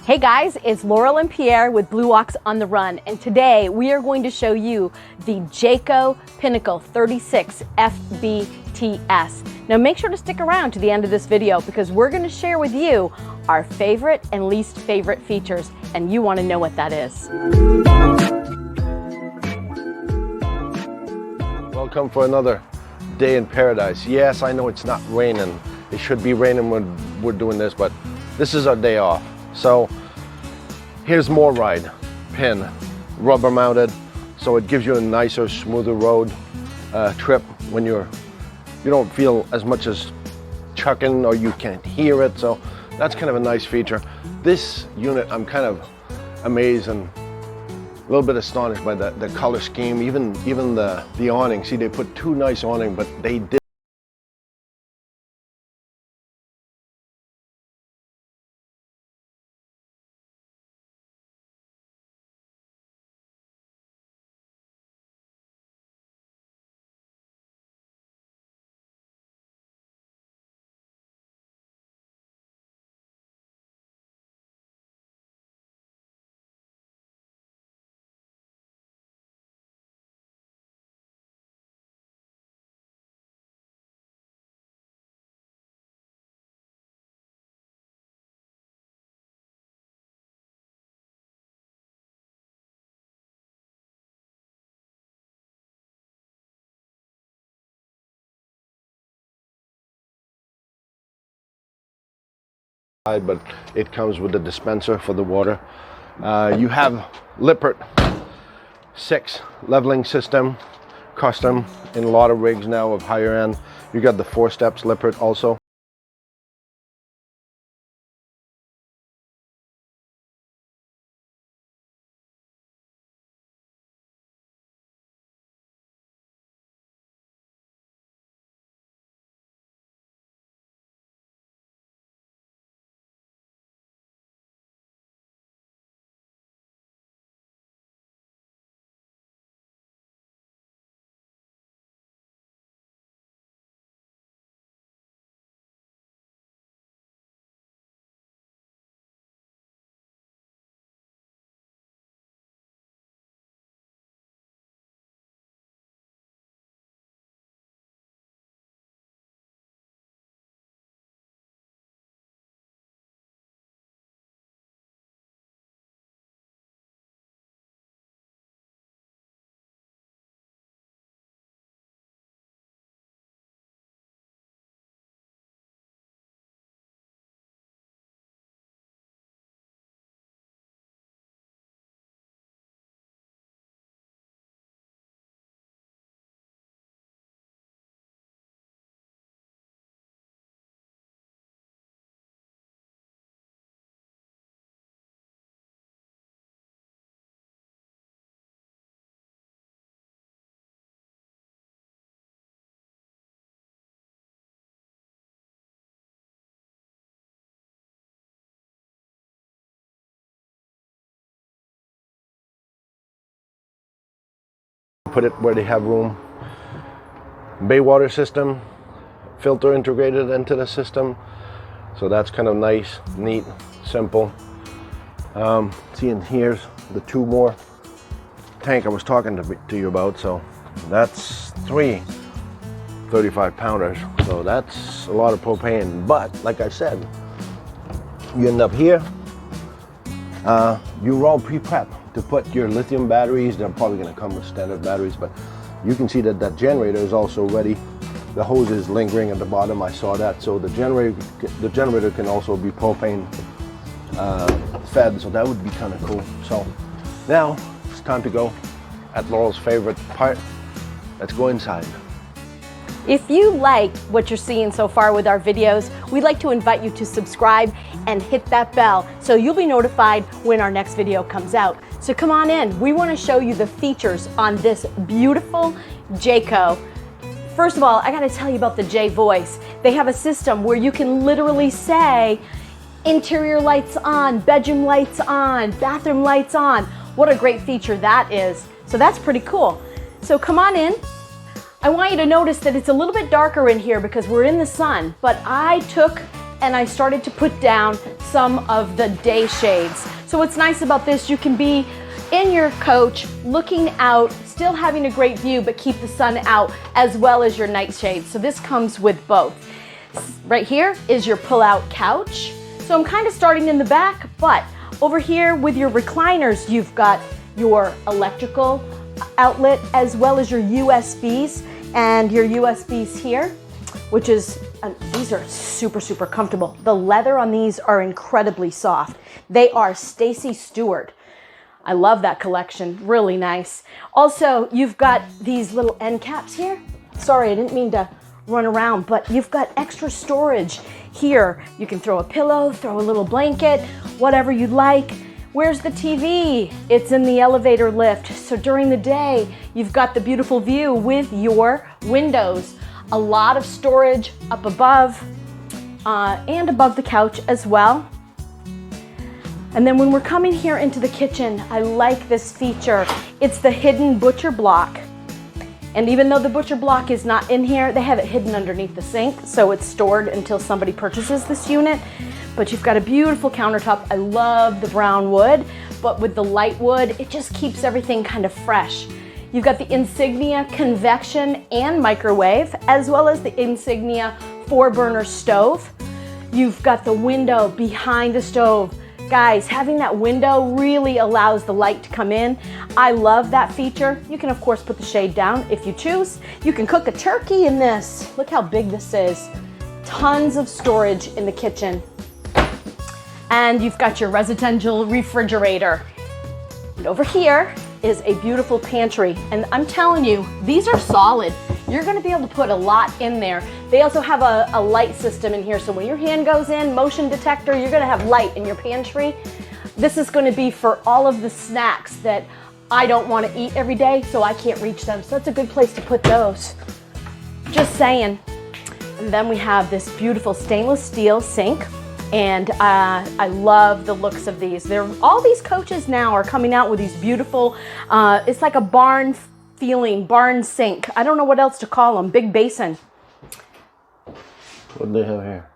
Hey guys, it's Laurel and Pierre with Blue Ox on the Run, and today we are going to show you the Jayco Pinnacle 36 FBTS. Now make sure to stick around to the end of this video because we're going to share with you our favorite and least favorite features, and you want to know what that is. Welcome for another day in paradise. Yes, I know it's not raining. It should be raining when we're doing this, but this is our day off. So here's more ride pin, rubber mounted, so it gives you a nicer, smoother road trip when you don't feel as much as chucking or you can't hear it. So that's kind of a nice feature. This unit, I'm kind of amazed and a little bit astonished by the color scheme, even the awning. See, they put two nice awning, but they did. But it comes with a dispenser for the water. You have Lippert 6 leveling system, custom in a lot of rigs now of higher end. You got the 4 steps Lippert also. Put it where they have room. Bay water system, filter integrated into the system, so that's kind of nice, neat, simple. Seeing here's the 2 more tank I was talking to you about, so that's 3 35-pounders, so that's a lot of propane. But like I said, you end up here, you're all pre-prepped to put your lithium batteries. They're probably going to come with standard batteries, but you can see that generator is also ready. The hose is lingering at the bottom, I saw that, so the generator can also be propane fed, so that would be kind of cool. So now it's time to go at Laurel's favorite part. Let's go inside. If you like what you're seeing so far with our videos, we'd like to invite you to subscribe and hit that bell so you'll be notified when our next video comes out. So come on in. We want to show you the features on this beautiful Jayco. First of all, I got to tell you about the J Voice. They have a system where you can literally say interior lights on, bedroom lights on, bathroom lights on. What a great feature that is. So that's pretty cool. So come on in. I want you to notice that it's a little bit darker in here because we're in the sun, but I took and I started to put down some of the day shades. So what's nice about this, you can be in your coach looking out, still having a great view, but keep the sun out, as well as your night shades. So this comes with both. Right here is your pull-out couch. So I'm kind of starting in the back, but over here with your recliners, you've got your electrical outlet as well as your USBs, and your USBs here, which is, these are super, super comfortable. The leather on these are incredibly soft. They are Stacy Stewart. I love that collection, really nice. Also, you've got these little end caps here. Sorry, I didn't mean to run around, but you've got extra storage here. You can throw a pillow, throw a little blanket, whatever you'd like. Where's the TV? It's in the elevator lift. So during the day, you've got the beautiful view with your windows. A lot of storage up above and above the couch as well. And then when we're coming here into the kitchen, I like this feature. It's the hidden butcher block. And even though the butcher block is not in here, they have it hidden underneath the sink, so it's stored until somebody purchases this unit. But you've got a beautiful countertop. I love the brown wood, but with the light wood, it just keeps everything kind of fresh. You've got the Insignia convection and microwave, as well as the Insignia 4-burner stove. You've got the window behind the stove. Guys, having that window really allows the light to come in. I love that feature. You can of course put the shade down if you choose. You can cook a turkey in this. Look how big this is. Tons of storage in the kitchen. And you've got your residential refrigerator. And over here is a beautiful pantry. And I'm telling you, these are solid. You're gonna be able to put a lot in there. They also have a light system in here, so when your hand goes in, motion detector, you're gonna have light in your pantry. This is gonna be for all of the snacks that I don't wanna eat every day, so I can't reach them. So that's a good place to put those. Just saying. And then we have this beautiful stainless steel sink. And I love the looks of these. All these coaches now are coming out with these beautiful, it's like a barn feeling, barn sink. I don't know what else to call them, big basin. What do they have here?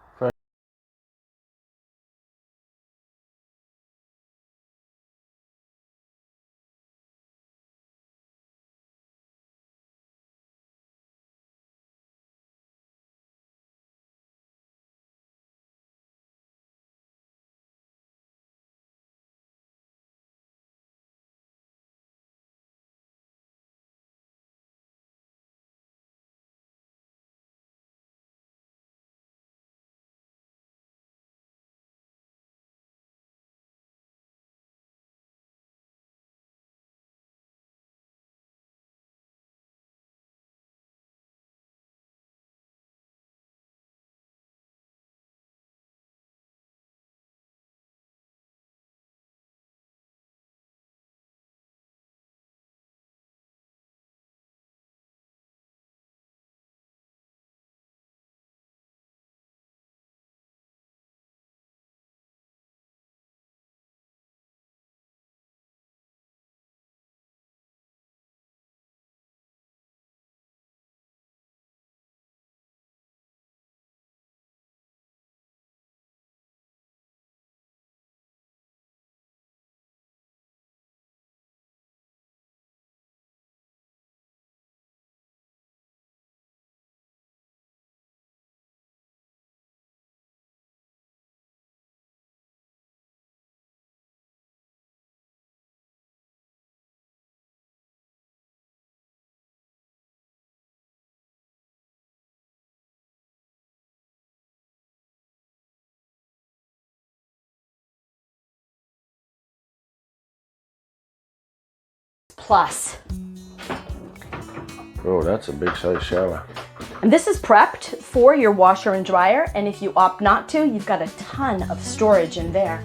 Plus. Oh, that's a big size shower. And this is prepped for your washer and dryer, and if you opt not to, you've got a ton of storage in there.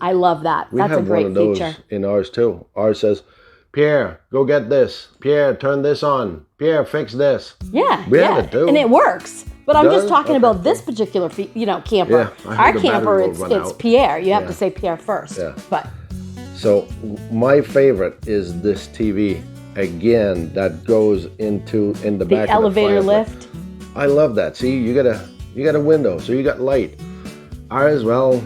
I love that. We That's a have great one of those feature. in ours too. Ours says, Pierre, go get this. Pierre, turn this on. Pierre, fix this. Yeah, We yeah. have it too. And it works. But I'm just Does? talking Okay, about cool. this particular, camper. Yeah, I heard Our the camper, battery it's will run out. Pierre. You have Yeah. to say Pierre first. Yeah. But So my favorite is this TV. Again, that goes in the back elevator of the fireplace. lift. I love that. See, you got a window, so you got light. Ours, well,